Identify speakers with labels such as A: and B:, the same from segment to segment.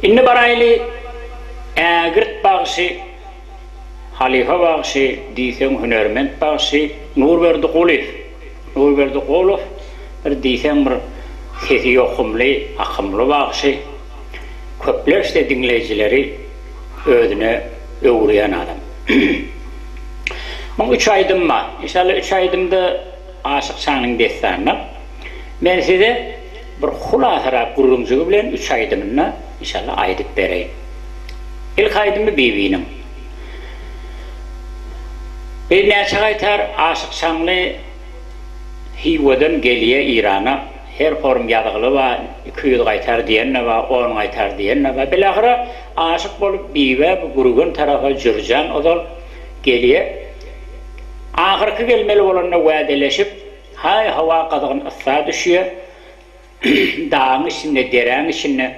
A: İnne baraylı ägirt bagşy, halife bagşy, diýsen hünerment bagşy Nurberdi Qulif. Nurberdi Qulif bir diýsen bir sesi ýokumly, akymly bagşy. Köpler işte dinleýijileri özüne öwrüýän adam. Bu 3 aýdym var. İnşallah 3 aýdymda aşyk şanyň destanına men size bir hulasara gurulmuşygy bilen 3 aýdymyny inşallah aýdyp bereýin. İlk aýdymy bibinim. Bir näçe gaýtar aşyk şanyny Hiwadan gelýär Irana. Her form ýadygly we 200 gaýtar diýenne we 10 gaýtar diýenne we bilahara aşyk bolup biwe bu gurugun tarafa jürjan ozal gelýär. Ahyrky gelmeli bolanyna wädeleşip, hay hawa gadygyny issa düşýär. Dağın içinde, dereň içinde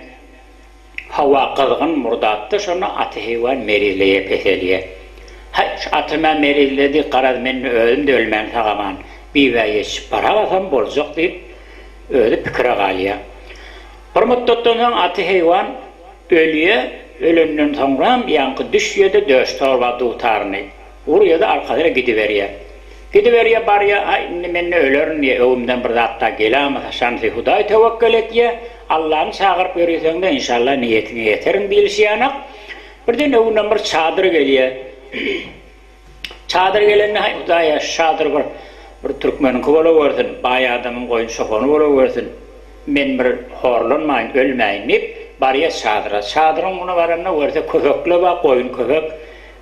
A: hawa gadygyny murdatdy, şonu aty heýwan merizleýe peselýär. Hay atyma merizledi, garaz men özüm de ölmän sagaman. Biwe ýeşip barabasam boljak diýip öyle pikire galýar. Bir müddetden soň aty heýwan ölýär, ölenden soňra ýanky düşýärde döş torba dutaryny. Urýa-da arkadaşa gidiberýär. Gidiberýär barýar, ay men ölerin diýe öwümden bir zatda geläm, şanly Hudaý tewekkül etýär. Allahyň çagyryp berýärseň-de inşallah niýetine ýeterim bilýär. Birden öwünden bir çadyr gelýär. Çadyr gelende hay Hudaýa çadyr bir türkmeniň bola bersin, baý adamyň goýun şofony bola bersin. Men bir horlanmaýyn, ölmäýin diýip barýar çadyra. Çadyryň muny baranda berse köpekle we goýun köpek,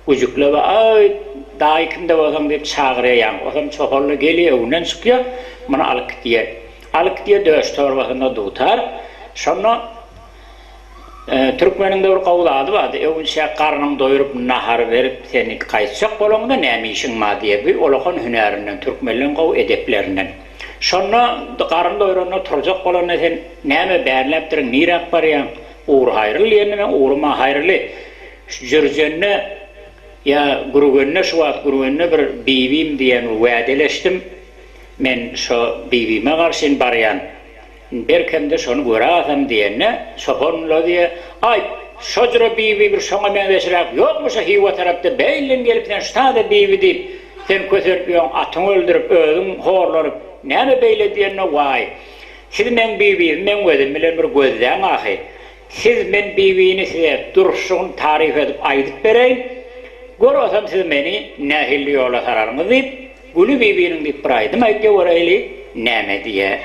A: ujukle we ay daý kimde bolsaň diýip çagyrýar. Osam çoğully gelýär, öwünden çykýar, muny alyp gitýär. Alyp gitýär döş torbasynda dutar. Şonu Türkmeniň de bir gowlady bar. Öwünçe garnyň doýurup nahar berip seni gaýtsak bolanda näme işiň ma diýip olakan hünärinden türkmenliň gow edeplerinden. Şonu garny doýurana turjak bolanda sen näme bärläpdirin, nirak barýan? Uğur haýrly ýerine uğurma haýrly. Jürjenne ya gurugenne şu wagt gurugenne bir bibim diýen wädeleşdim. Men şo bibime garşy barýan. Berkemde şonu görasam diýenne, şofonla diýe, ay, şojra bibi bir şoňa men beşirap, ýokmuşa Hiwa tarapda beýlen gelip sen ştada bibi diýip, sen köserip ýoň atyňy öldürip, özüň horlaryp, näme beýle diýenne way. Siz men bibi, men özüm bilen bir gözläň ahy. Siz men bibini size duruşyny tarif edip aýdyp bereýin. Görasam siz meni nähilli ýola sararyňyz diýip, Gülü bibiniň diýip bir aýdym aýtdy göreli, näme diýe.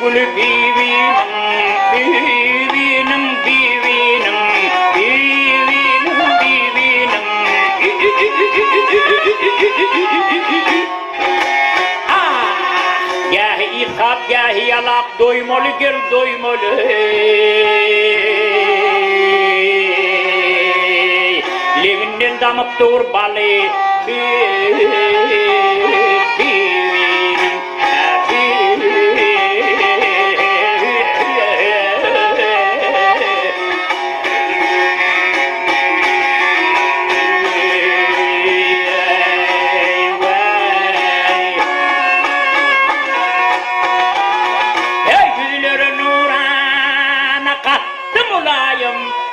A: Gülü bibinim, bibinim, bibinim, bibinim, bibinim. Gahi ishap, gahi yalak, doymalı gel, doymalı. Levinden damıp dur balı,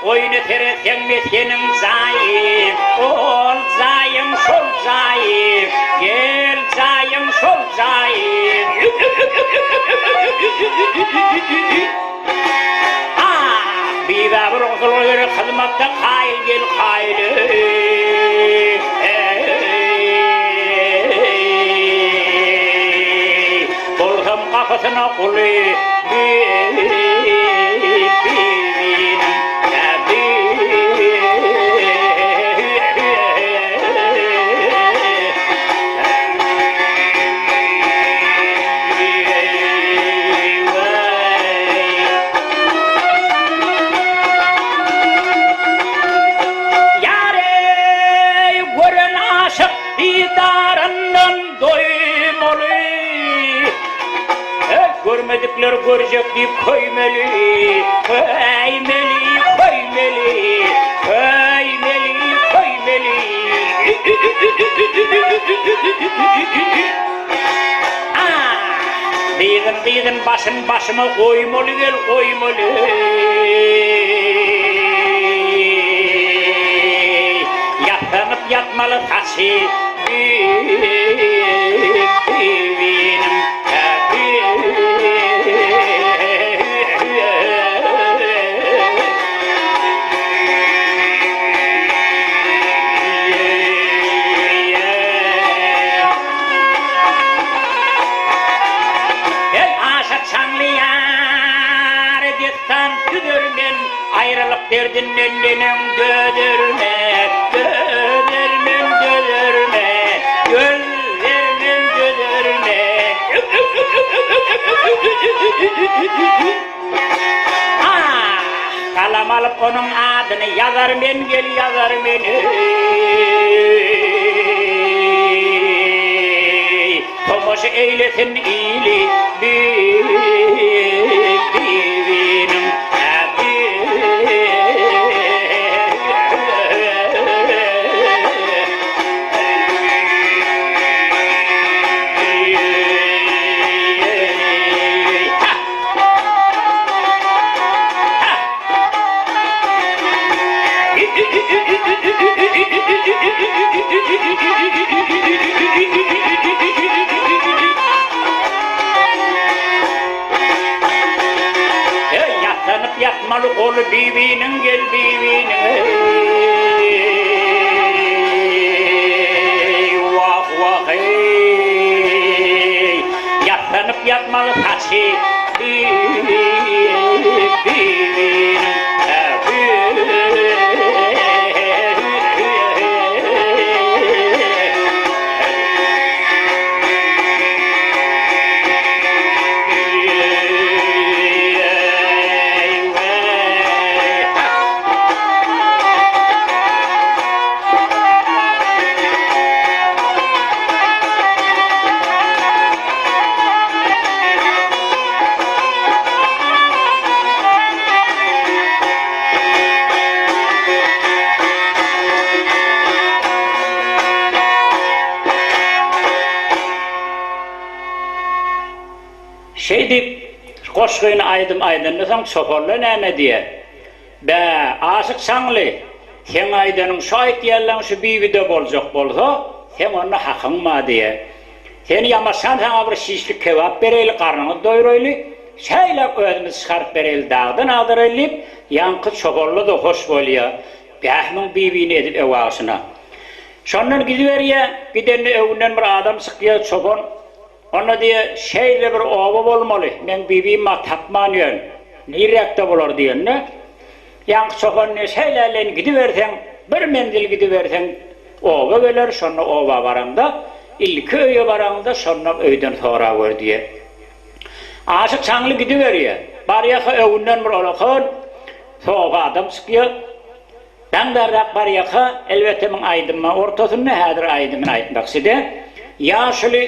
A: oyunu teresen meskenim zayıf, ol zayım, şol zayıf, gel zayım, şol zayıf. Bir babur oğulları hizmette hayl gel hayli. kıyafetine kulu görmedikler görecek deyip koymeli, koymeli, koymeli, koymeli, koymeli. Deydin başıma koymalı gel koymalı. Yatlanıp yatmalı taşı benim. Ayrılık derdin elinin gödürme, gödürmen gödürme, gözlerinin gödürme. Kalam alıp onun adını yazar men gel yazar men. Tomoş eylesin iyili benim. Yatlanıp yatmalı kolu bibinin gel bibinin. Vah vah ey. Yatlanıp yatmalı taşı bibinin. Şeydi, koşkuyunu aydınlısam soporlu neme diye. Be, aşık sanlı, sen aydının şahit yerlen şu bivide bolacak bolsa, sen onunla hakkın ma diye. Seni yamasan sana bir şişlik kebap bereyli, karnını doyuraylı, şeyle özümüz çıkarıp bereyli, dağdan aldıraylı, yankı soporlu da hoş boluyor. Behmin bivini edip ev ağasına. Şondan gidiveriye, gidenli evinden bir adam sıkıyor sopon, ona diye şeyle bir ova olmalı, men bibime tapmanıyorum, nirekte olur diyen ne? Yankı sopanı şeylerle gidiversen, bir mendil gidiversen, ova verir, sonra ova varanda, ilki öye varanda, sonra öyden sonra ver diye. Aşık çanlı gidiveriyor, bariyaka evinden bir olakın, soğuk adam sıkıyor, ben darrak bariyaka, elbette min aydınma ortasında, hadir aydınmin aydınmakside, yaşlı,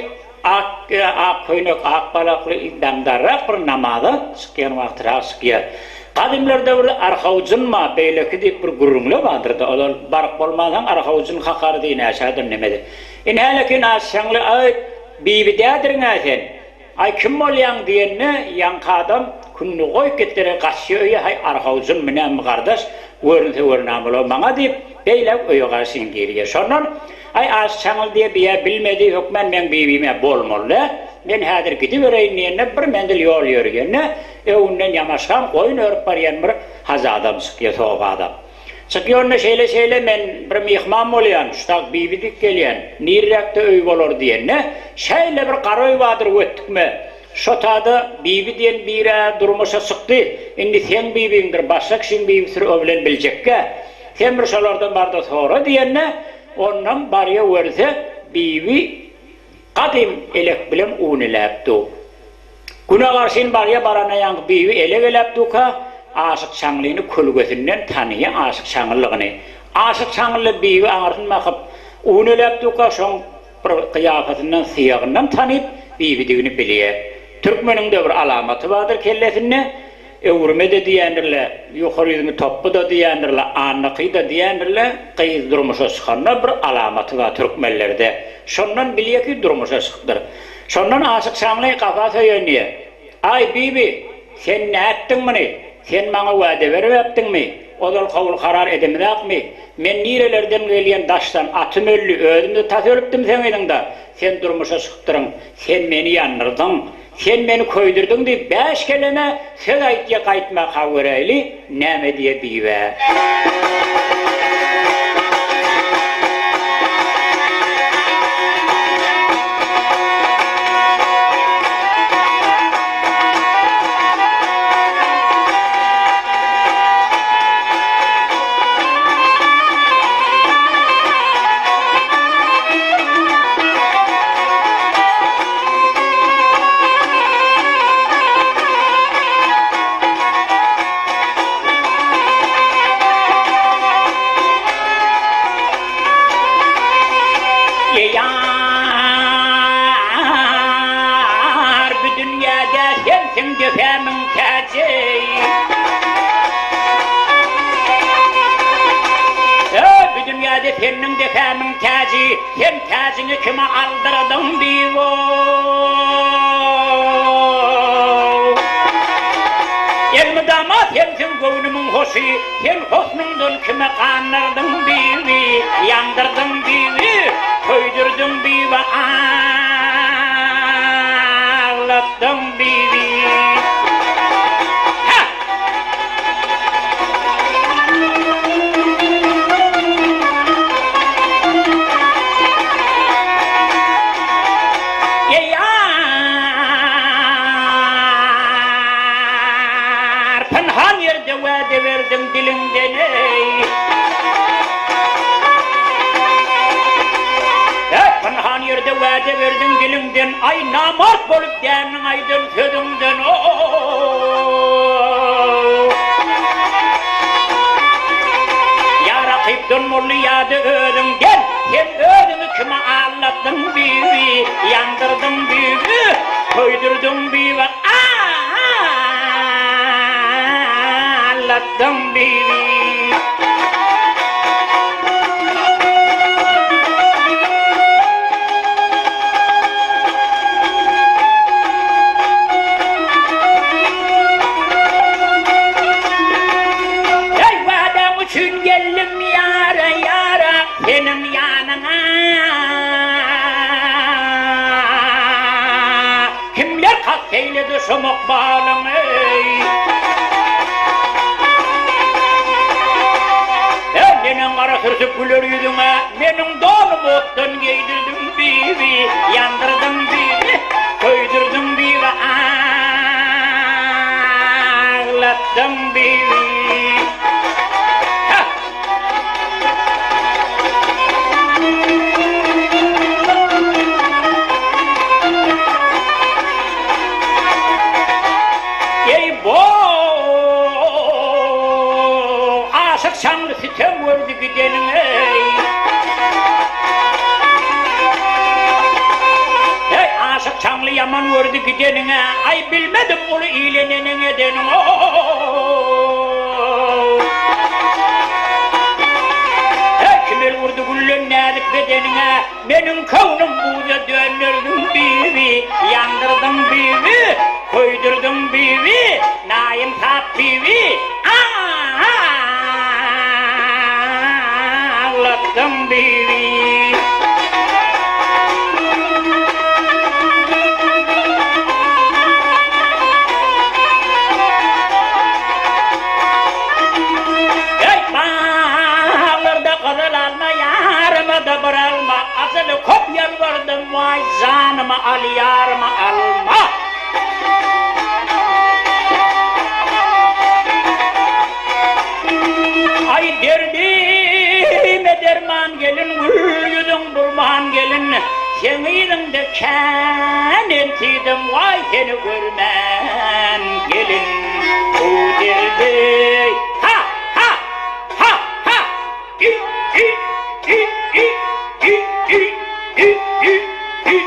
A: ak koynak, ak balaklı damdarrak bir namaza sıkıyan vaktıra sıkıyan. Kadimlerde bir arxavucunma beyleki deyip bir gurumlu vardır. Olar barq bolmadan arxavucun xaqarı deyin aşağıdan nemedi. İnhalekin aşağılı ay bibidedirine sen. Ay kim olayan diyenne yanka adam kunnu koy kettere qaşıya hay arxavucun minem kardeş vörnamılı bana deyip beylek öye qarşın geriye. Sondan ay aşağılı diye biye bilmediği hükmen men bibime bolmalı. Men hadir gidivereyim diyenne bir mendil yol yürüyenne evinden yamaşkan koyun örüp barayan bir haz adam sıkıyor soğuk adam. Sıkıyorna şeyle men bir mihman olayan, şutak bibidik geliyen, nirrekte öy olur diyenne şeyle bir karoy vardır öttük mü? Şotada bibi diyen bire durmuşa sıktı. Indi sen bibindir, başka kişinin bibisini öwlen biljekke. Sen bir şolardan barda sonra diyenne, ondan barya verse bibi qadim elek bilen uniläpdi. Güne karşın barya barana yank bibi elek eläpdika, aşık şanlyny kulgösünden tanıya aşık şanlygyny. Aşık şanly bibi aňartyn makyp uniläpdika, şoň bir kıyafetinden, siyagından tanıp bibi digini bilýär. Türkmenin de bir alamatı vardır kellesinde. Öwrüme de diýendirler, ýokaryny toppu da diýendirler, anaqy da diýendirler. Gyýyz durmuşa çykanda bir alamaty var türkmenlerde. Şondan bilýär durmuşa çykdyr. Şondan aşyk şanly gafa söýenýär. Ay bibi, sen näetdiňmi? Sen maňa wada beripdiňmi? Odal kabul karar edemedäkmi? Men nirelerden gelýän daşdan atym öllü, özümde tas ölüpdim sen eýdiňda. Sen durmuşa çykdyryň, sen meni ýandyrdyň. Sen meni köýdirdin diýip 5 kelime söz aýtýa gaýtmak haýrely näme diýe biwe. Senin de femin taji, sen tajini kime aldırdın divo. Elmi damat sensin gönlümün hoşi, sen hosnundan kime kanırdın divi, yandırdın divi, köydürdün divi, ağlattın divi. Verdim dilimden ey. Panhan yerde vade verdim dilimden, ay namaz bolup demin aydın sözümden Ya Rakib dönmurlu yadı özümden, sen özümü kime ağlattın bibi, yandırdın bibi, köydürdün bibi, ağlattın bibi. Senin yanına kimler kalk eyledi şu mukbalını Senin kara sürsüp gülür yüzüne benim doğum ottan giydirdin bibi yandırdın bibi köydürdün bibi ağlattın bibi Şanlı sitem vurdu gidenin ey Ey aşık şanlı yaman vurdu gidenin ay bilmedim onu iyilenenin edenin Ey kimel vurdu güllen nedik bedenine benim kavnum buğda dönürdüm bibi yandırdım bibi koydurdum bibi naim tap bibi ağlattım bibi Ey bağlarda kızıl alma yarıma da bıralma asılı kop yalvardım vay zanıma al yarıma alma de kenetiydim vay seni görmen gelin udirdi ha ha ha ha i i i i i i i i i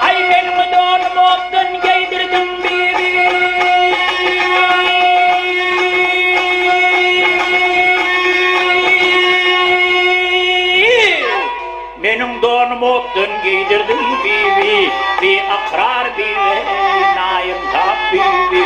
A: ay benim donum optun giydirdim bibi benim donum optun giydirdim bibi bir akrar bibi naim tap bibi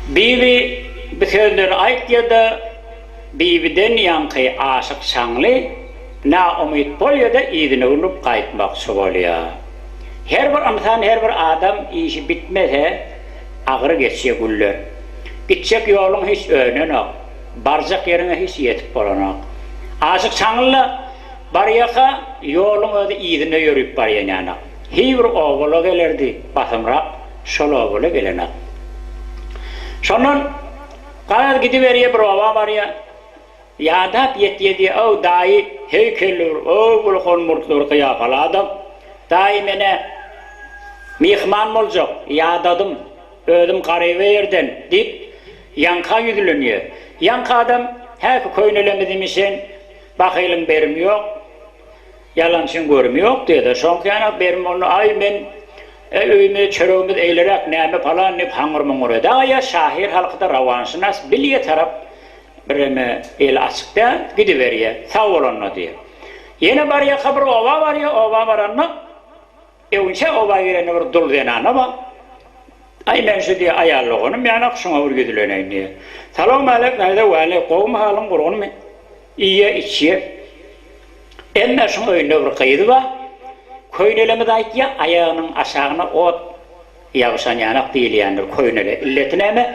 A: Bibi bütünler ayt ya da bibiden yankı aşık şanlı na umut bol ya da idine unup kaytmak bolýar. Her bir insan, her bir adam işi bitmese ağır geçse güller. Gitcek yolun hiç önüne, barcak yerine hiç yetip bolanak. Aşık şanlı bariyaka yolun öde idine yürüp bariyana. Hivr oğulu gelirdi, basımrak şol oğulu gelenak. Şonun karar gidiveriye bir ova var ya yadap yedi o dahi heykeller o bulkon murtlar kıyafalı adam dahi mene mihman olacak yadadım ödüm karayıverden deyip yanka yüzülünüyor yanka adam hep köynülemedi misin bakayım berim yok yalansın görüm yok dedi şonk yana berim onu ay ben öyme çörömüz eylerek näme falan ne hangırmıngır da ya şahir halkıda ravansınas bilye taraf bireme el açıkta gidiveriye sağ olanla diye. Yine var ya kabır ova var ya ova varanla önce ova girene bir dul denana ama ay ben şu diye ayarlığını yanak şuna vur gidileneyim diye. Salam aleyk neyde vali kovum halım kurunu mu? İyiye içiye. Emme şuna önüne bir kıydı var. Köyneleme ait ya ayağının aşağına ot yavşan yanak değil yani köynele illetine mi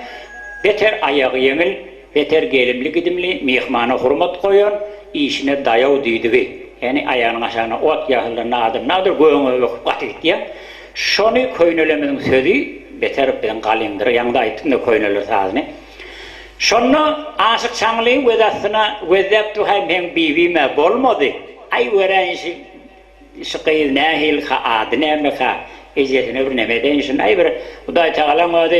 A: beter ayağı yengil beter gelimli gidimli mihmana hurmat koyan işine dayav deydi yani ayağının aşağına ot yağılır nadir göğüne yok katık ya şonu köynelemenin sözü beter ben kalindir yanında aytın da köyneler sazını şonu aşık çamlıyım vedettu hem bibime bolmadı ay öğrenci şıkıyı nehil ha adne meka ejetine bir nemeden işin ay bir Huday Teala modu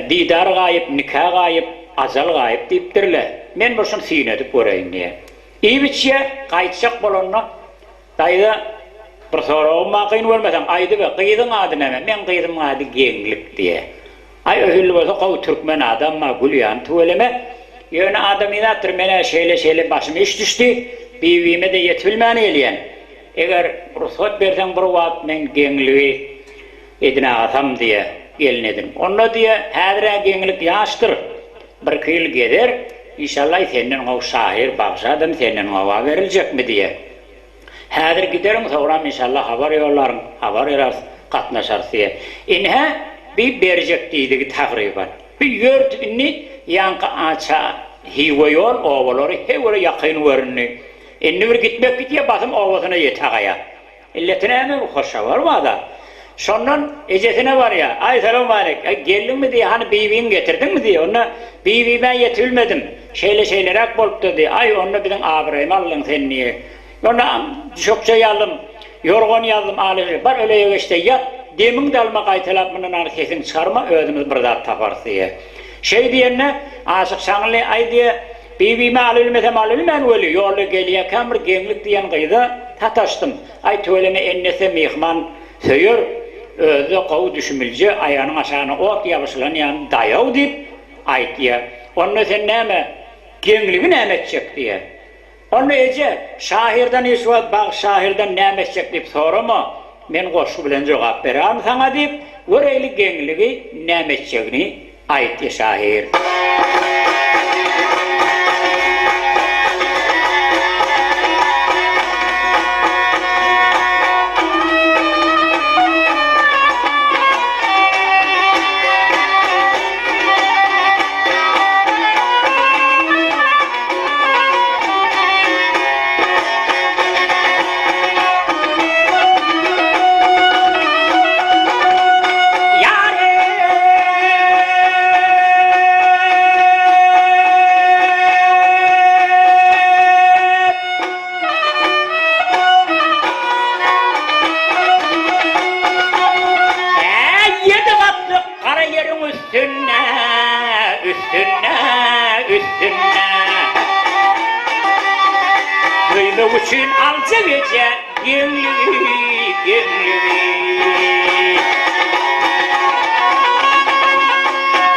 A: didar gayip nikah gayip azal gayip deyipdirler men boşun sinedip göreyim diye iyi biçe kayıtacak bolonna dayda bir sorum maqin vermesem aydı be qıydın adı neme men qıydım adı genglik diye ay öhül bolsa qaw türkmen adam ma gulyan tuveleme yöne adam inattır mene şeyle başım iş düştü bivime de yetilmeni eliyen eğer ruhsat bersen bir vaat men gengliği edine atam diye gelnedim. Onu diye her genglik yaştır. Bir kıyıl gider. İnşallah senin o şahir baksadım senin hava verilecek mi diye. Her giderim sonra inşallah haber yollar katnaşar diye. İnhe bir verecek deydi takriban. Bir yurt inni yankı aça hive yol ovaları hevre yakın verini. İnni bir gitmek gidiyor basım ovasına yetağaya. İlletine mi hoşça var mı da? Sondan ezetine var ya, ay selam aleyküm, geldin mi diye, hani bibim getirdin mi diye, ona bibi ben yetilmedim, şeyler bolup diye, ay onunla birden ağırayım, Allah'ın sen niye? Ona çokça yalım, yorgun yalım, ağlayacak, bar öyle işte yat, demin de alma kaytelap bunun sesini çıkarma, ödümüz bir zat tapar diye. Şey diyene, aşık şanlı, ay diye, bibime alılmesem öyle, yolu geliye kamır, gemlik diyen kıyıda tataştım, ay töyleme ennese mihman söyür, özü qav düşmülce ayağının aşağına ot yavşılan yani dayav deyip ayt diye. Onu sen neyme? Gengliği neyme edecek diye. Onu ece şahirden işvat bak şahirden neyme edecek deyip sorma. Men koşu bilen cevap vereyim sana deyip Oraylı genligi nämetçegini aýtdy şair. Duymak için alca gece gönlümü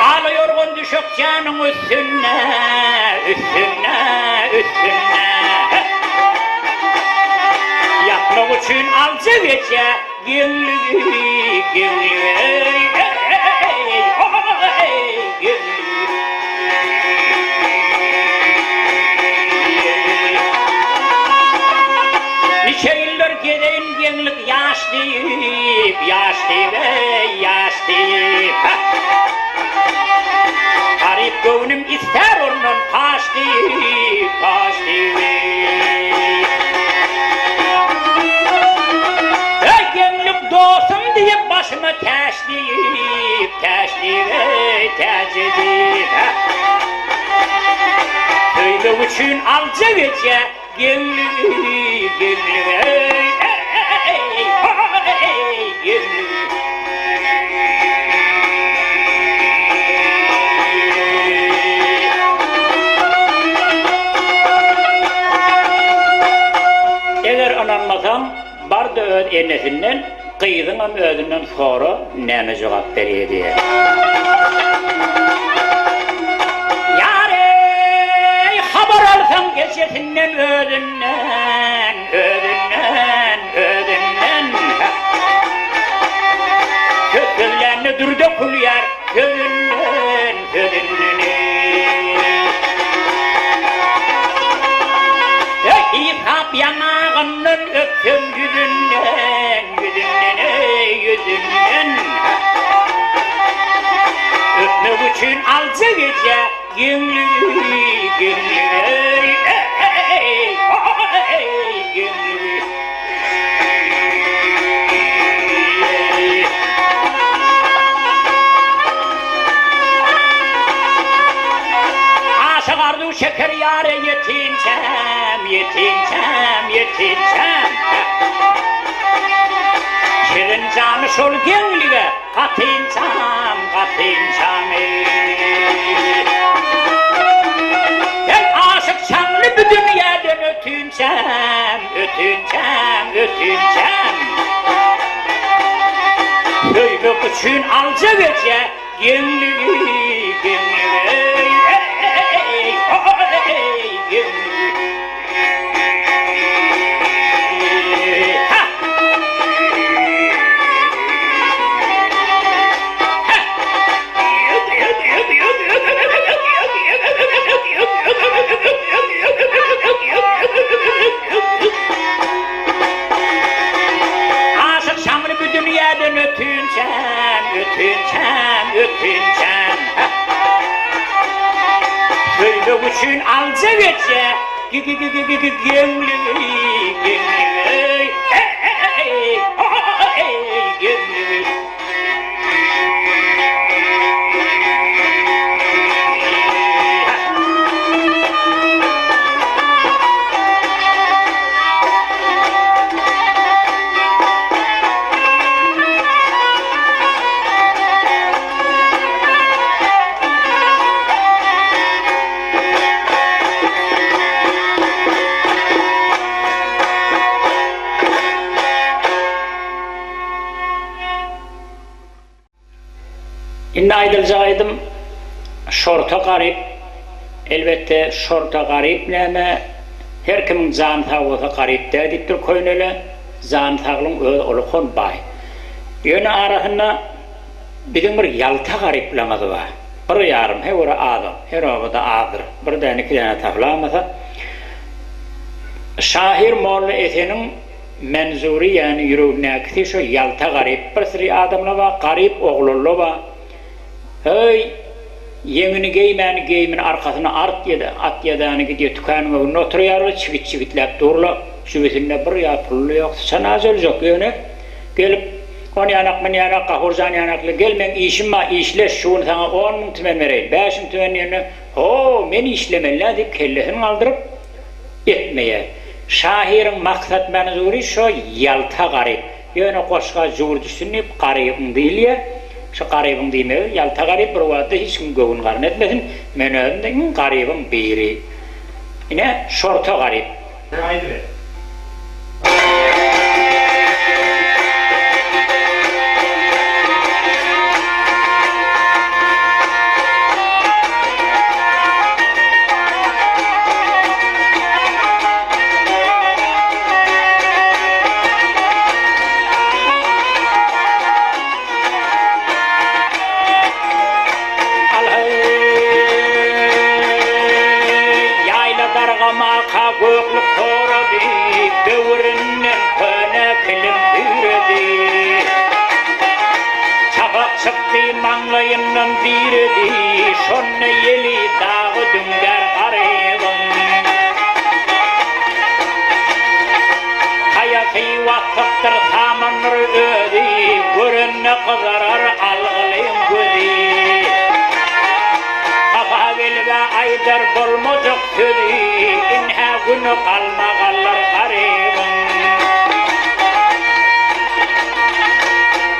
A: Ağla yorgun düşük canın üstüne Yapmak için alca gece gönlümü Nice yıllar gideyin genlik yaş deyip Garip gönlüm ister onun taş deyip Genlik dostum deyip başıma taş deyip Söylemek için alca gece gönlümü Eğer ananmasam, bar da öd ennesinden, kıydın ödünden sonra näme cevap veriyor diye. Haber alsam geçesinden ödünden Sözlerini durda kulyer sözünden İsap yanağının öptüm yüzünden Öpmek için alca gece gönlümü Aşık arzu şeker yâre yetinçem Şirin canı şol gönlüge katınçam Aşık çamlı bir dünyadan ötünçem Söylemek için alca gece gönlümü Aşık şamlı bir dünyadan ötünçem Söylemek için alca gece gönlümü İnne aydılacağıydım şorta garip, elbette şorta garip näme, her kimin zan tağı garip dediktir koynele, zan tağlın olukon bay. Yönü arasında bizim bir yalta gariplamadı var. Bir yarım her ora adam, her ovada adır. Bir tane iki tane taflamasa. Şahir Molla etenin menzuri yani yüreğindeki şu yalta garip bir sürü adamla var, garip oğlullu var. Hey, yemini giymenin arkasına at yedağını gidiyor tükanın önüne oturuyor, çivit durla. Şübetinde bir ya pullu yok, sana olacak yani. Gelip, on yanak mı yanak, kahurcan yanaklı, gelmen işim var, işleş, şunu sana 10 bin tümen vereyim, 5 bin tümen yerine, men işlemenler deyip kellesini kaldırıp etmeye. Şahirin maksat menzuri şu yalta garip. Yani koşka zor düşünüp garibin değil ya. Şu garibin değil mi? Yalta garip bir vaatda hiç kim göğün garın etmesin. Men ödümden garibin biri. Yine şorta garip.
B: Haydi be.
A: Göklük toradı, dövüründen köne kilim büredi. Çapak çıktı manglayından diredi, şonne yeli dağı düngar garibim. Hayatı vakıftır samanır ödi, görünne kızarar algılıyım gödi. Kafa bilge aydar bolmacak södi, inha günü kalmağallar garibim.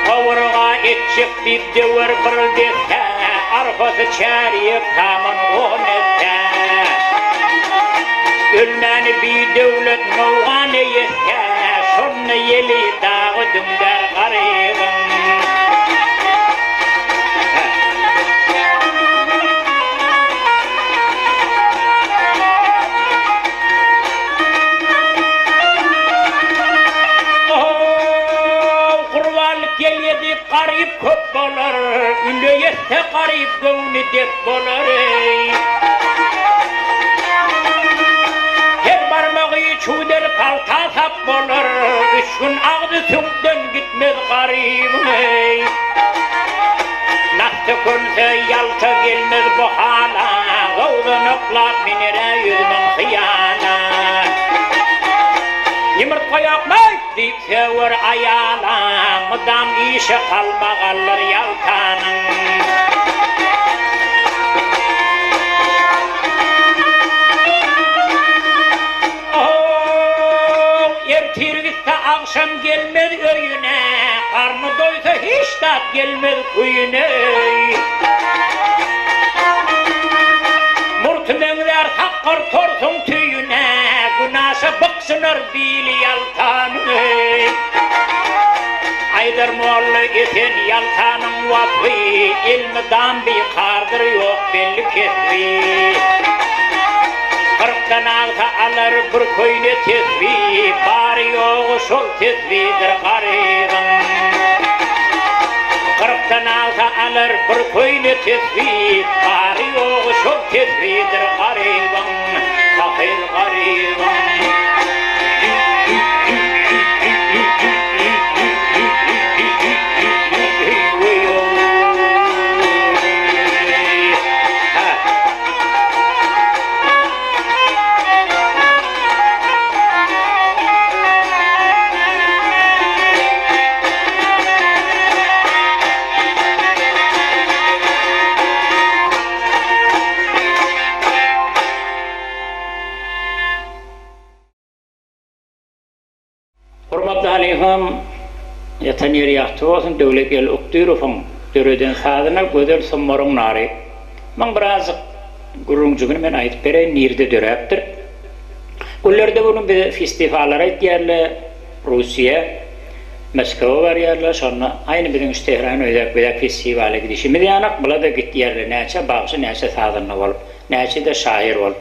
A: Kavurga etçik bir devir bırıldetse, arfası çariyip tamam onetse. Ölmeni bir devlet nolğanı yetse, şonne yeli dağı düngar garibim. Garip köp bolar, üleyette garip gövni dep bolar. Her barmağı çuder kalta sap bolar, 3 gün ağdı sünkten gitmez garibim. Nasıl könse yalta gelmez bu hala, gavdan öklap minere yüzmen hıyana. Yumurtqa yakmayıp deyip sever ayala, mıdam işe kalmağallar yaltanın. Ertirgitse akşam gelmez öyüne, karnı doysa hiç tat gelmez kuyune. Murtmenler takkar torsun tüyüne, günahsa baksınlar bili yaltanı. Aydar Molla esen yaltanın vatı, ilmidan bir kardır yok belli kesvi. Kırktan ağta alır bir köyle tesvi, bari yoğu şol tesvidir garibim. Kırktan ağta alır bir köyle tesvi, bari yoğu şol tesvidir garibim. Fakir garibim. Hurmatly halifam, yatan yeri yaxşı olsun, dövlet el ukdurufum, döreden sadına gözel sommarın nari. Man birazcık gurruncugunu men aytıp bereyim, nirde döreptir. Gullerde bunun bir festivallara etiyerle, Rusya, Moskova var yerle, sonra aynı bizim Tehran öydek festivale gidişimiz yanak, bula da git yerle, neçe bağışı, neçe sadına olup, neçe de şair olup.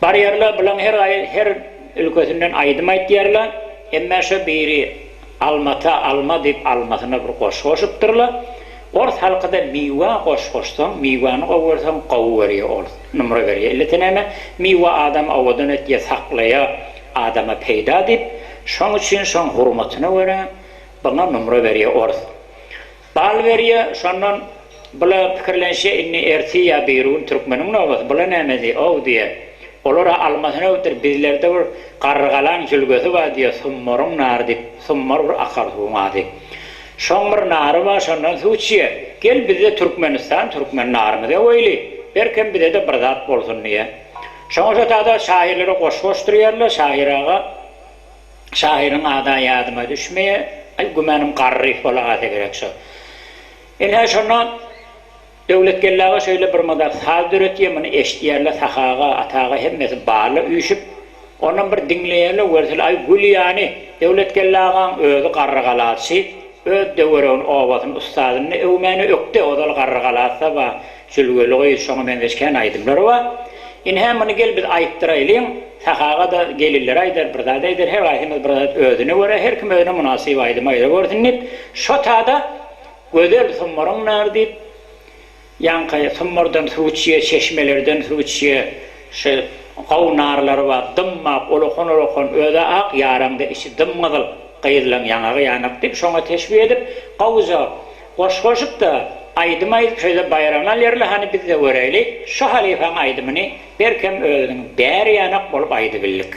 A: Bar yerle, bulan her ülkesinden aydım ayt yerle, emme şu biri almata alma deyip almasına bir koşup durla. Ort halkada miwa koşkoştan, miwanı qowursan qowwariye ort. Numara veriye. İlletine miwa adam avadan etiye saklaya adama peyda dip, şoň üçin şoň hurmatyna göre bana numara veriye ort. Bal veriye, şondan bula pikirlenşe inni ertiya beyrun Türkmenin novat, bula nämedi ow diye. Olara almasyna öter bizlerde bir qarragalan jülgösü var diye summorun nar dip, summor bir akar suwma dip. Şoňmur nary var, şondan suwçy. Gel bizde Türkmenistan, Türkmen narymyzy öýli. Berkem bizde de bir zat bolsun diye. Şoňa tada şairlere goşgoşdurýarlar, şairaga şairin ada ýadyma düşmeýe, ay gümenim garryf bolagaty gerek şo. Ene şondan döwlet gelläge şöyle bir madar saldyrýar, meni eşdiýärler sahaga, ataga hemmesi barly üýşüp, onuň bir dinleýärler, görsel ay Gülýany döwlet gellägen özü garrygalasy. Öddeweron owatyny ustadyny öwmeni ökde odal garrygalatsa ba jülgeli şoňa mendeşken aýdymlar wa ine hemini gel biz aýtdyraýlyn sahaga da gelirler aýdar bir zat aýdar her aýdymyz bir zat özüne göre her kim özüne munasyp aýdyma gördünip şo tada gödel summorun nar dip ýanky summordan suwçy çeşmelerden suwçy şu gawnarlar wa dymmak olokon öde ak ýaramda işi dymmadyl Qayırlan yanağı yanıp dip, şoňa teşbih edip, qawuza goşgoşup da aýdymaýyp şeýle bayramlar ýerle hani biz de göreylik, şo halifaň aýdymyny berkem özüniň bäri ýanak bolup aýdy bildik.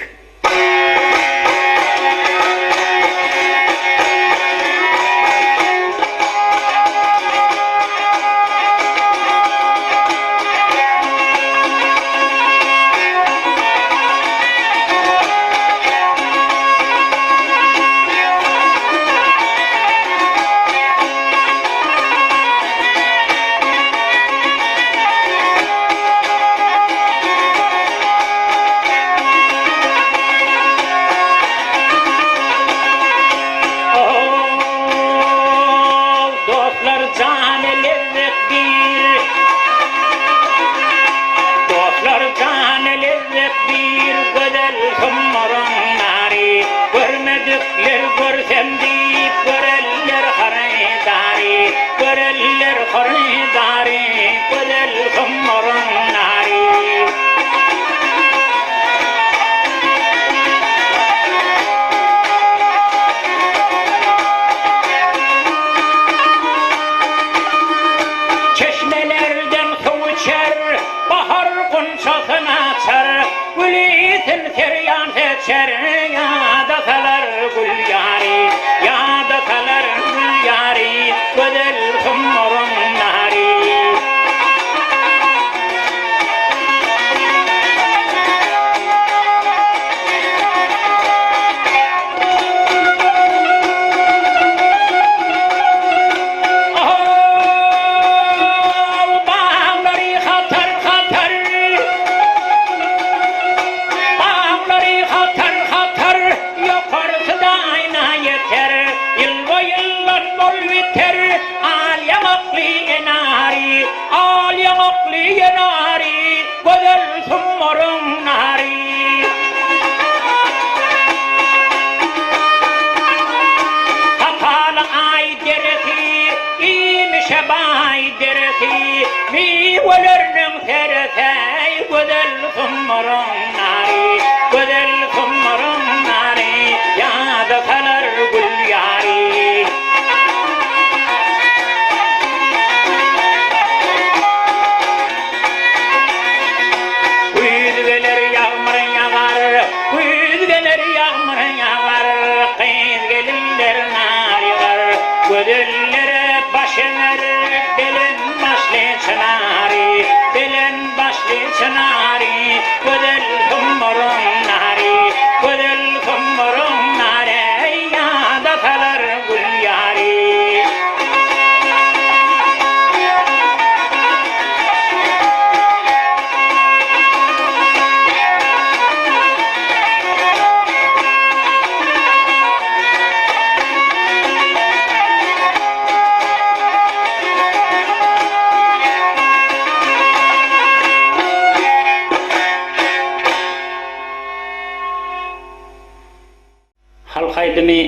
A: halkaydimi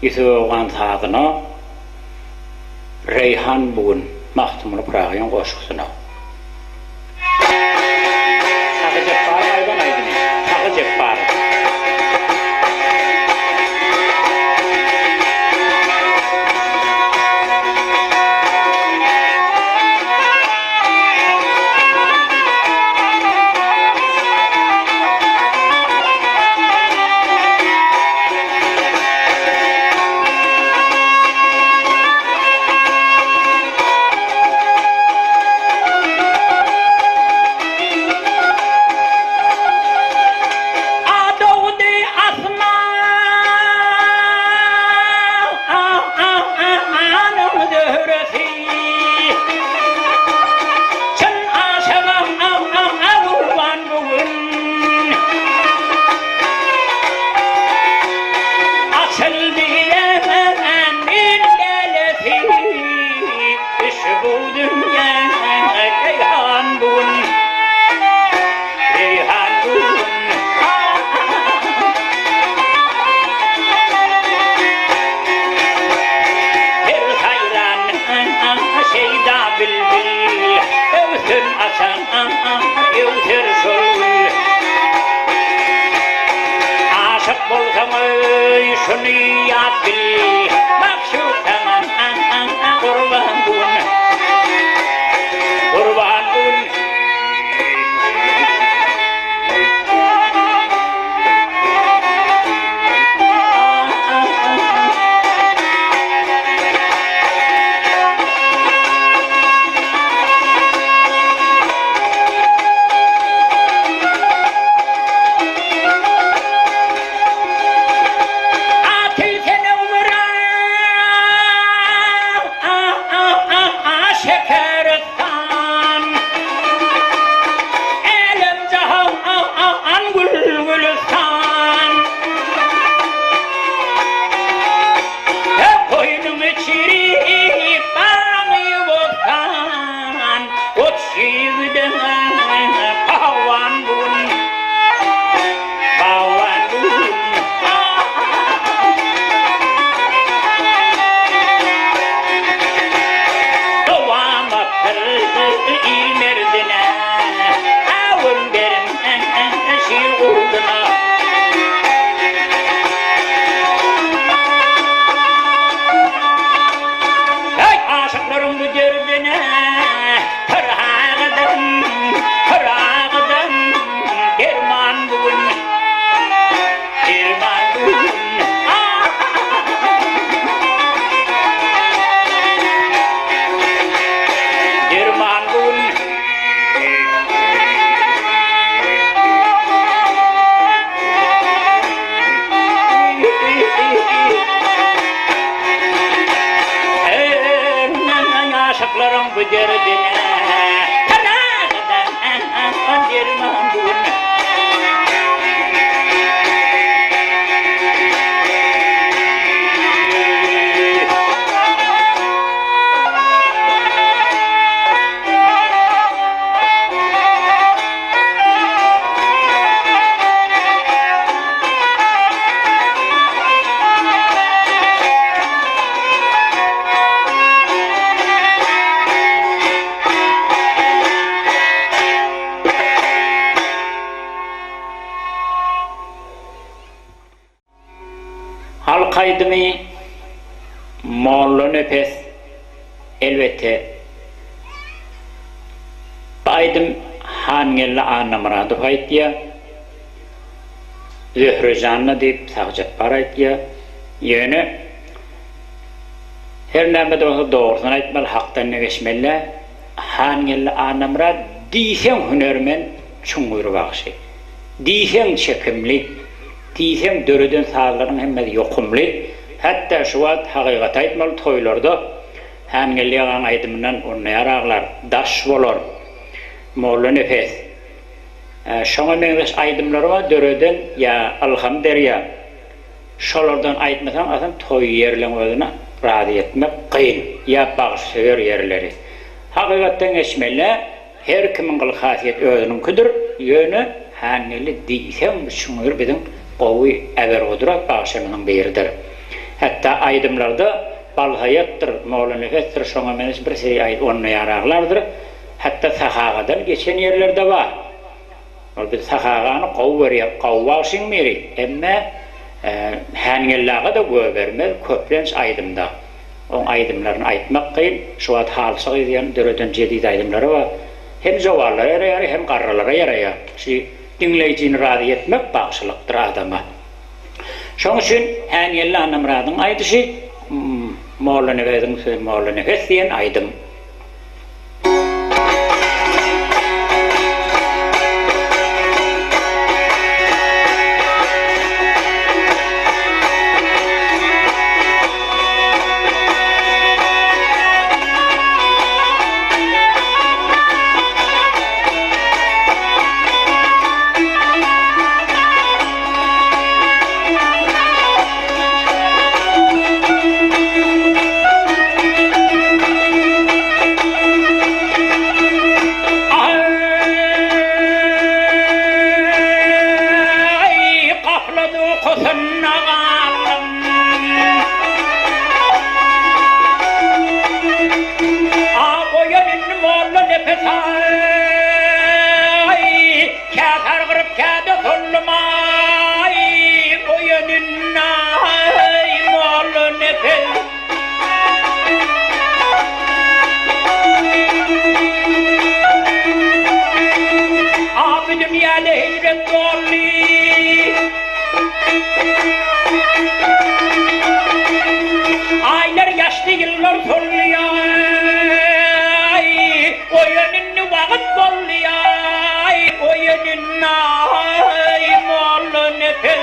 A: ýüzüňe ogan tagyna Reyhan bugün Mahtumunu Pırağı'nın koşkusuna. Takı Cebbar'ı aydan aydın. Takı Cebbar'ı. Halkaydımı Moğollu nefes elbette baydım hangelli anlamıradı faytya Zührücanlı deyip sağcak paraytya yönü her neyde olsa doğrusunu aytmalı haktan ne geçmeli hangelli anlamırad diysen hünermen çunguyru bakışı diysen çekimli diysen dörüden sağların hemmedi yokumlu hatta şu an hakikat aytmalı toylarda hangelli yağan aydımından onayarağlar daş olur Moğollu nefes şoňa meňzeş aýdymlar bar döreden ya alham derya şolardan aýtmasaň adam toý ýerleň özüne razy etmek kyn ya bagyş söýer ýerleri hakykatdan eşmelle her kimiň gyl hasyet özüniňkidir ýöne haneli diýsem şuňur biziň gowy eger odurak bagşymyň beridir hatta aýdymlarda balhayattır, Moğla nefestir, şoňa menes bir şey aýdyp onu ýaraglardyr. Hatta sahagadan geçen yerlerde var. O bir sahagany gow berýär, gow başyň meri. Emme hängellaga da gow bermez, köplenç aýdymda. On aýdymlaryny aýtmak kyn, şu wagt halsyk edýän döreden jedid aýdymlary bar. Hem jowarlara ýaraýar, hem garralara ýaraýar. Şu dinleýjini razy etmek bagşylykdyr adama. Şoň üçin hängelle anamradyň aýdyşy Moğla nefesiň söz Moğla nefes diýen aýdym. Aylar yaşlı yıllar tolluyor, oyunun vakit bolluyor, oyunun Moğla nefes.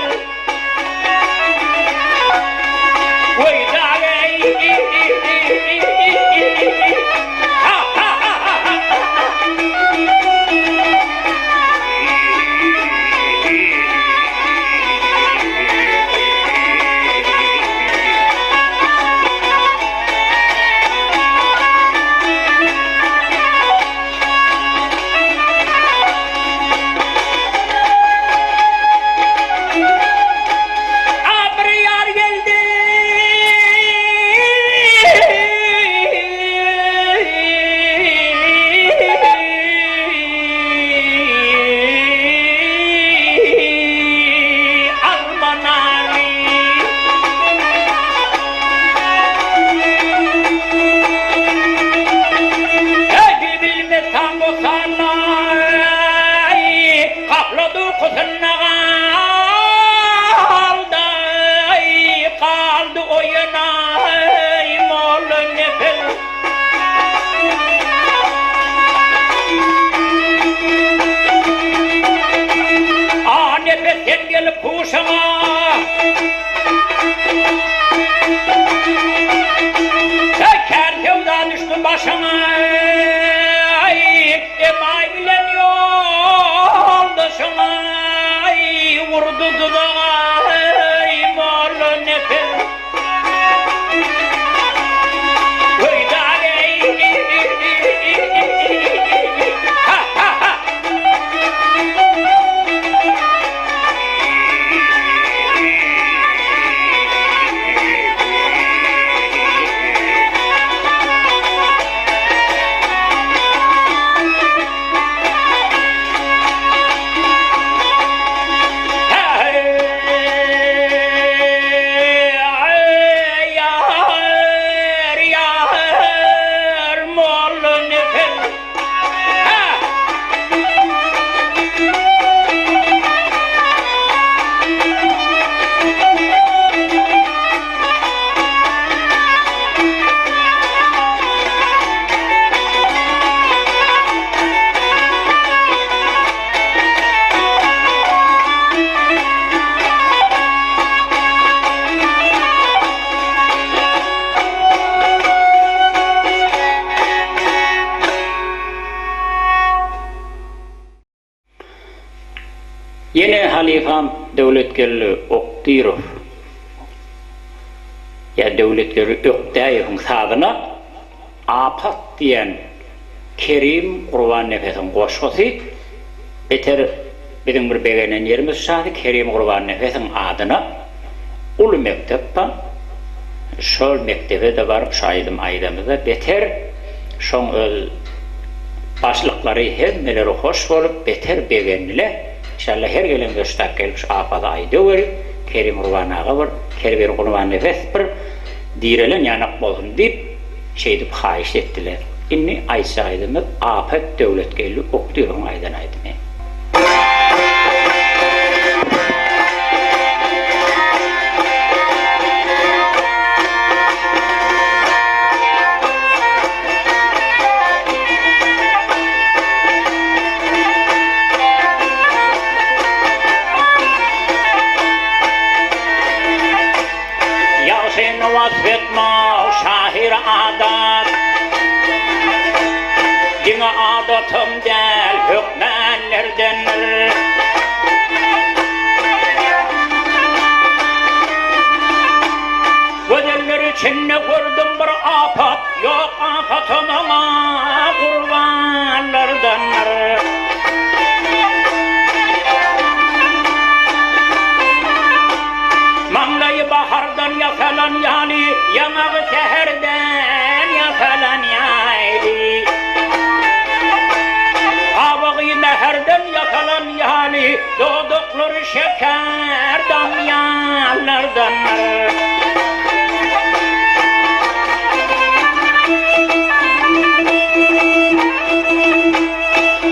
A: Yine halifam Devletgeli Oktirov ya Devletgeli Öktayev'in sağına Apat diyen Kerim Kurban Nefes'in koşkusu beter bizim bir begenen yerimiz şahı Kerim Kurban Nefes'in adına Ulu Mektep'ten şol mektebe de barıp şaydım aydamıda beter şoň öz başlıkları hemmeleri hoş bolup beter begenile inşallah her gelen göçtak gelip afada ayda ver Kerim Urvanaga var Kerim Urvan nefes bir direlen yanak bolsun dip şeydip hayiş ettiler. İnni Aysa aydımız afet devlet geldi oktuyorum aydan aydım. Yasin vasfetma şahir adat Dine adatım del hükmenlerdenir Gözeller içinde gördüm bir afat Yok afatım ama kurbanlardanır Manglayı bahardan yasalan yani Yamağı seherden yasalan yani Avağı neherden yakalan yani Doğdukları şeker damyalardanlar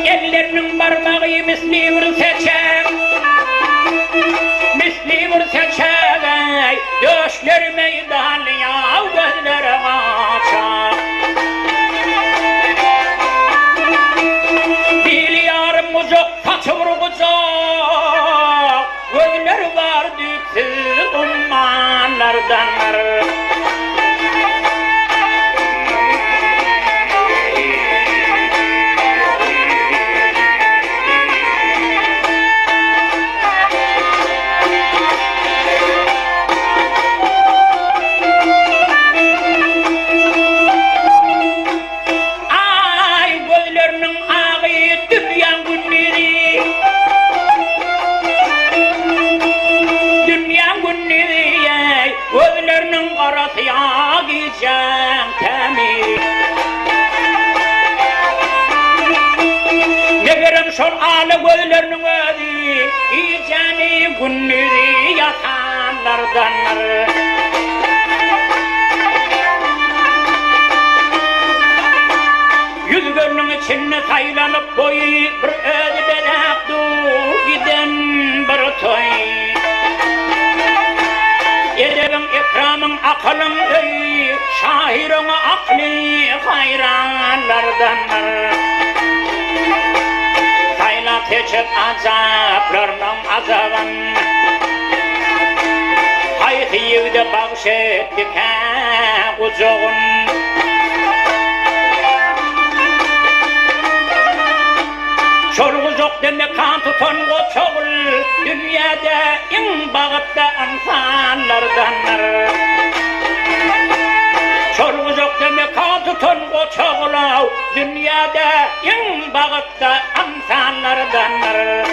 A: Ellerinin parmağı misli bir seçer Misli bir seçer Döşler meydan ya gözlere açar Bilyarım uzak saçı vurgucak Gözler var düksüz ummanlardanlar Şol alı gözlerinin ödü İyiceni günnüdü yatanlardanlar Yüz gönlün içine saylanıp boyu Bir ödü bedaktu giden bir toy Edebin ikramın akılın öy Şahirin akli hayranlardanlar Teçip azaplarının azabın Haytiyivde bağışettik ucuğun Şorguzuk demek kan tutan o çoğul Dünyada in bağıtta insanlardanlar Şorguzuk demek kan tutan o çoğul Dünyada in bağıtta insanlardanlar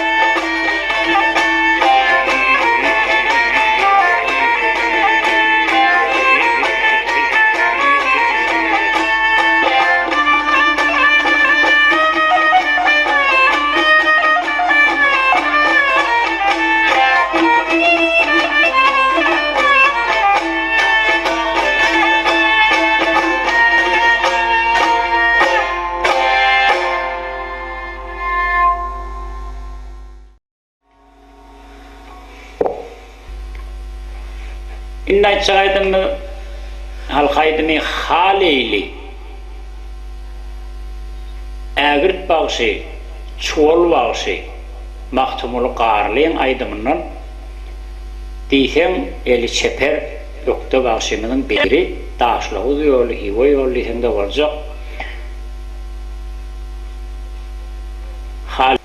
A: İnna çaydım halkaydımı haleyli Ägirt bağışı, çoğul bağışı Mahtumulu qarlıyın aydımından Diysem eli çeper Yokta bağışımının biri Daşlığı yolu, hiva yolu Hende olacak Haydi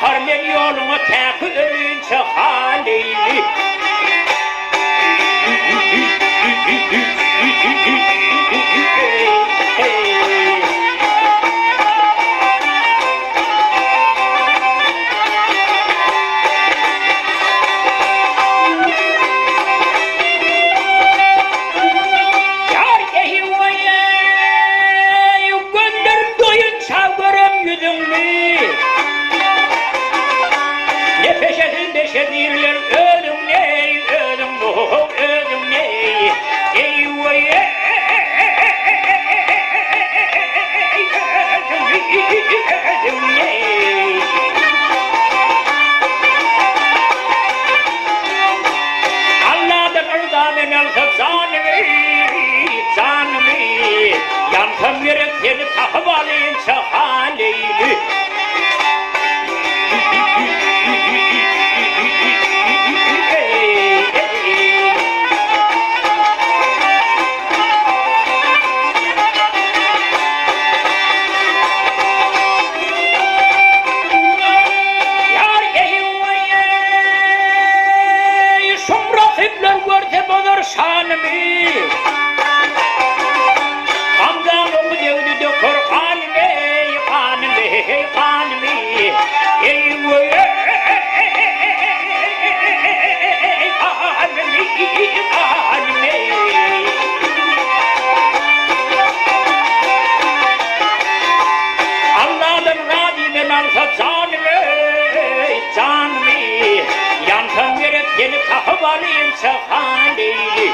A: Apar men yoluna täki ölünçe haleyli. Şedirler ölüm ney, ölüm bu, ölüm ney, eyvay, ölüm ney. Allah'tan rıza ben alsa canımı, canımı, yansam yere seni takıp alayınca haleyli. Şanımı Amcamı devdi de korkanımı Kanımı, kanımı Eyvah Kanımı, kanımı Allah'tan Rabbim'in alsa canımı Canımı Yansam gerek seni takıp alayımsa haleyli.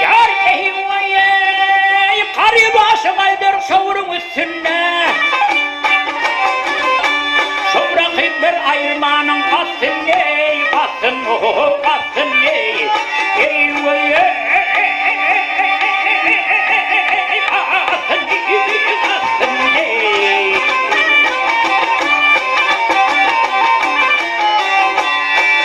A: Yar ehivvaye karı başı kaldır şavurun üstünde. Bırakıp ayırmanın bassın ney, bassın o, bassın ney. Eyvah, bassın ney, bassın ney.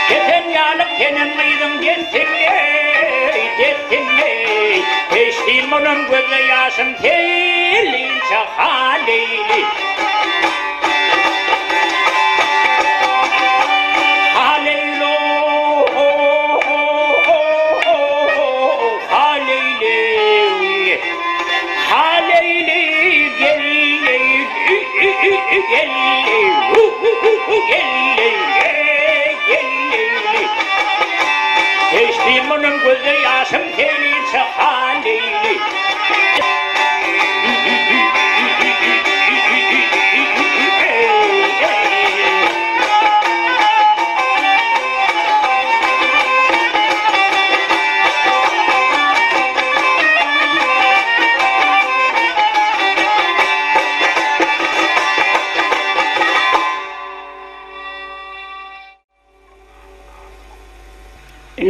A: Geçen yanıp senin mıydın desin ney, desin ney. Eştiğim onun gözü yaşım selince haleyli. Geçtiğim onun gözü yaşım selince haleyli.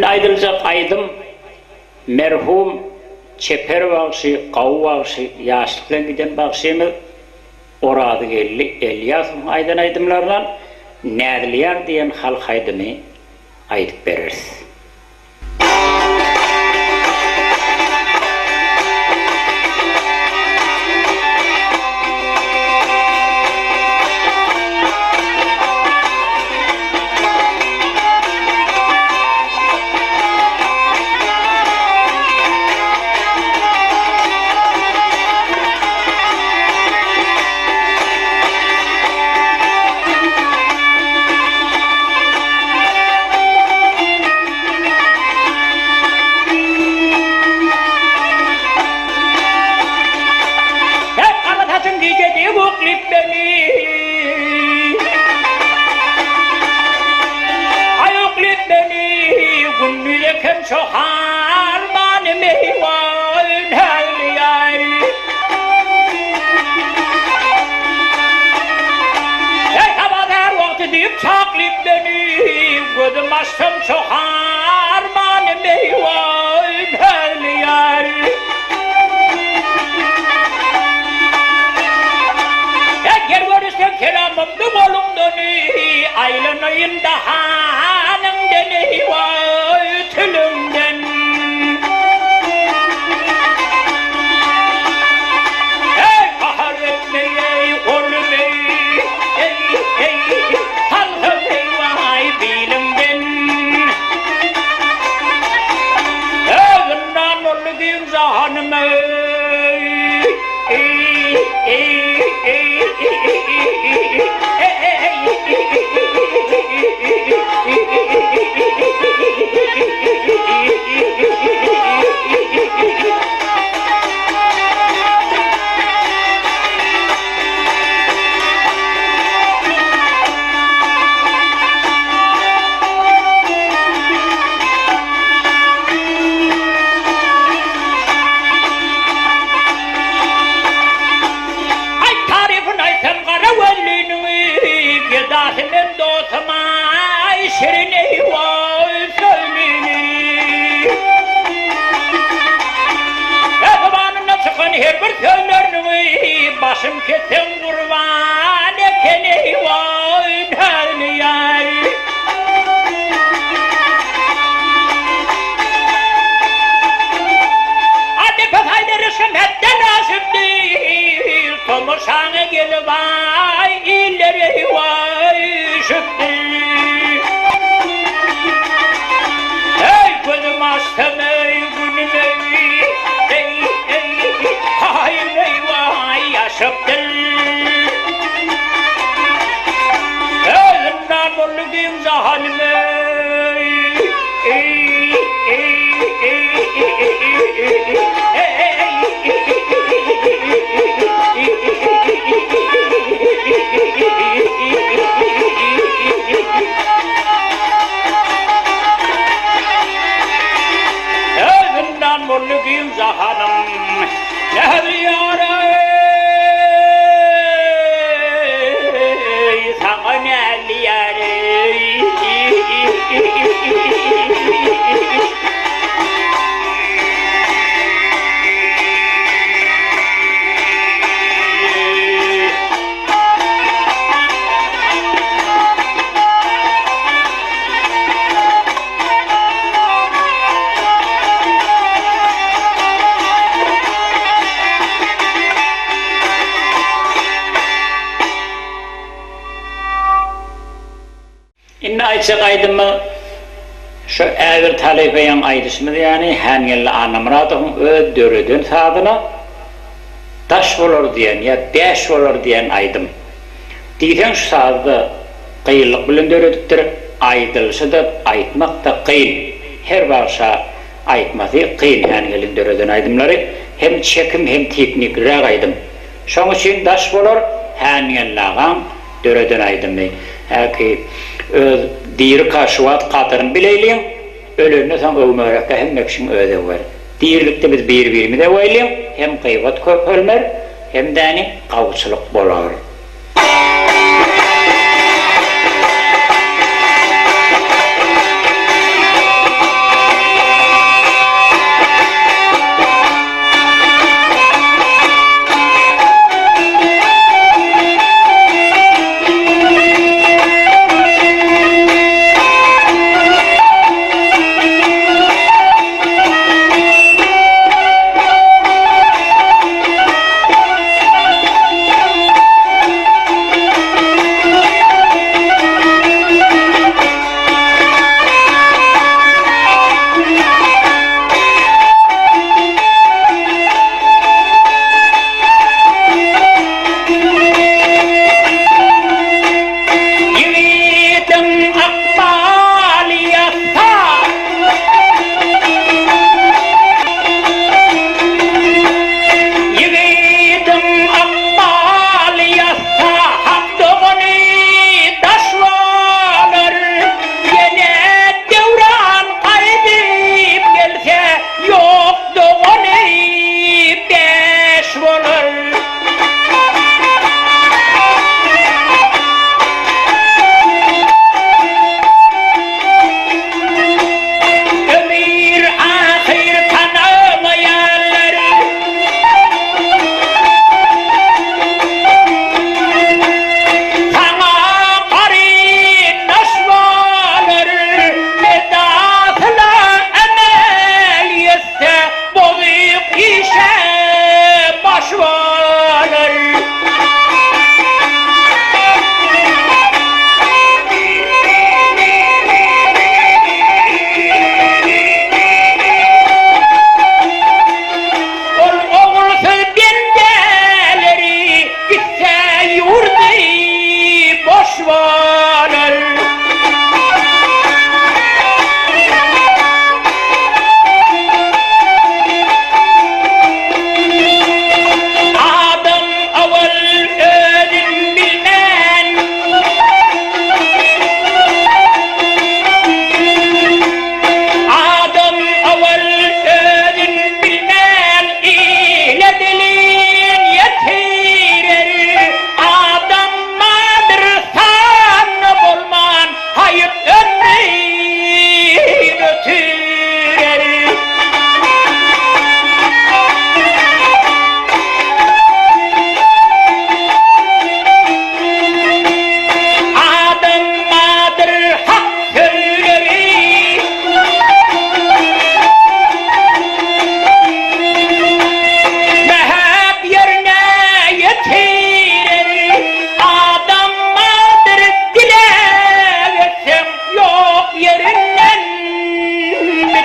A: Aydılacak aydım merhum çeper bağışı, kavu bağışı, yaşlıkla giden bağışımı oradı geldi Elyas'ın aydın aydımlarla Nədiliyar diyen halk aydımı aydıp veririz. Gözüm açtım çok harmanı meyvan her yer. Gel görürsen kelamımdı kolumda koyun dahanımdan eyvah tülümden. Ey kahar etmeye kolum ey halkım eyvah bilimden. Evından olu bir zahanım Gedahının dostuma şirin eyvah söyleni. Ekbanına çıkan her bir söylerini başım kesin kurban eken eyvah dönüyor. Hadi pefayları şemhetten nasip değil, tomurşağına gelip ay illeri eyvah şüptür. Ey gözüm açtım ey günüm ey hayır eyvah yaşıptır. Elinden bolu bir zahalim Evinden buldum zahanım ne diyarım sana ne diyarım. İnne aytsak aydımı şu ägir talifeyen aydışmıdı yani hengelle anamradığın öz dörüdün saadına taş olur diyen ya beş olur diyen aydım. Diyden şu saadı kıyılık bilen dörüdüktür, aydılışı da aytmak da kıyın. Her varsa aytması kıyın hengelin dörüdün aydımları. Hem çekim hem teknik rağ aydım. Şoň için taş olur hengelleğen dörüdün aydımı. Haki öz diri kaşuat katırın bileyliyin, ölümüne sen övmörekte hem mekşin öde var. Dirlikte biz bir-birimi de oyliyin, hem kıyvat köp ölmer, hem dani kavçılık bolar.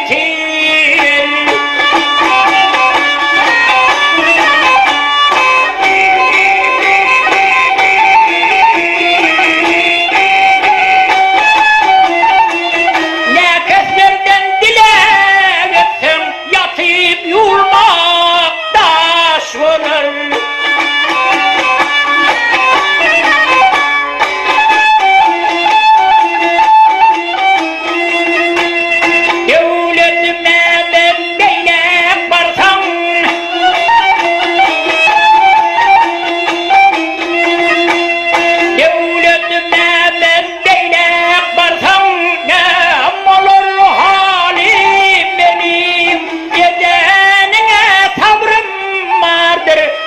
A: getir. Ne keslerden dile gitsin, yatıp yurmak daş vurur.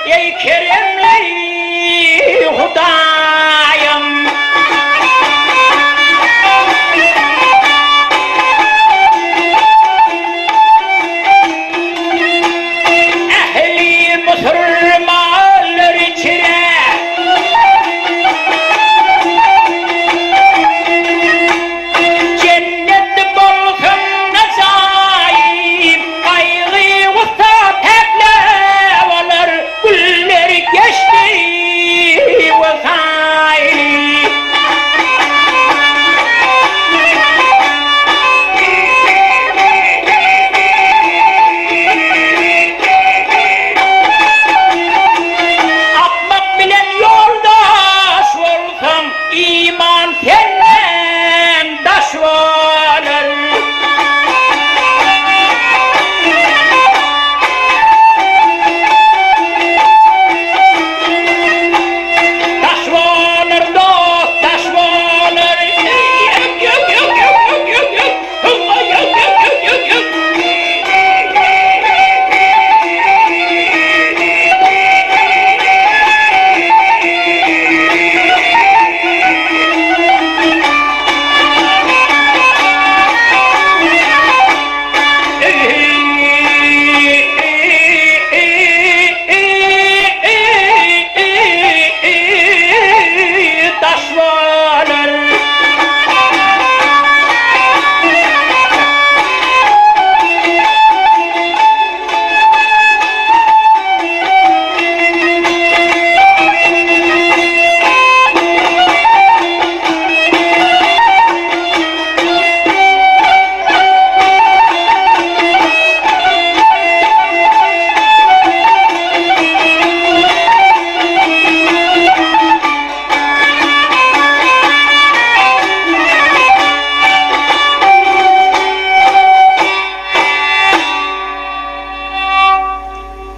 A: Ey keremli Hudayım, ehli Müslümanlar içine cennet bulsun nazaim, kaygı usta teple olur. Güller geçti vefai. Akmak bilen yoldaş olsam, iman senden taş olur.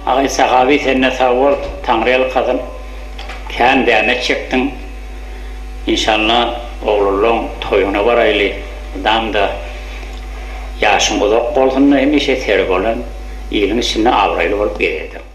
A: Ağay sahabi senne savur, Tanrı'yıl kadın, kân derne çıktın. İnşallah oğluluğun toyuna varaylı, adam da yaşın uzak olsun, hemişe serik olan, iyiliğin içinde avraylı olup gelirdi.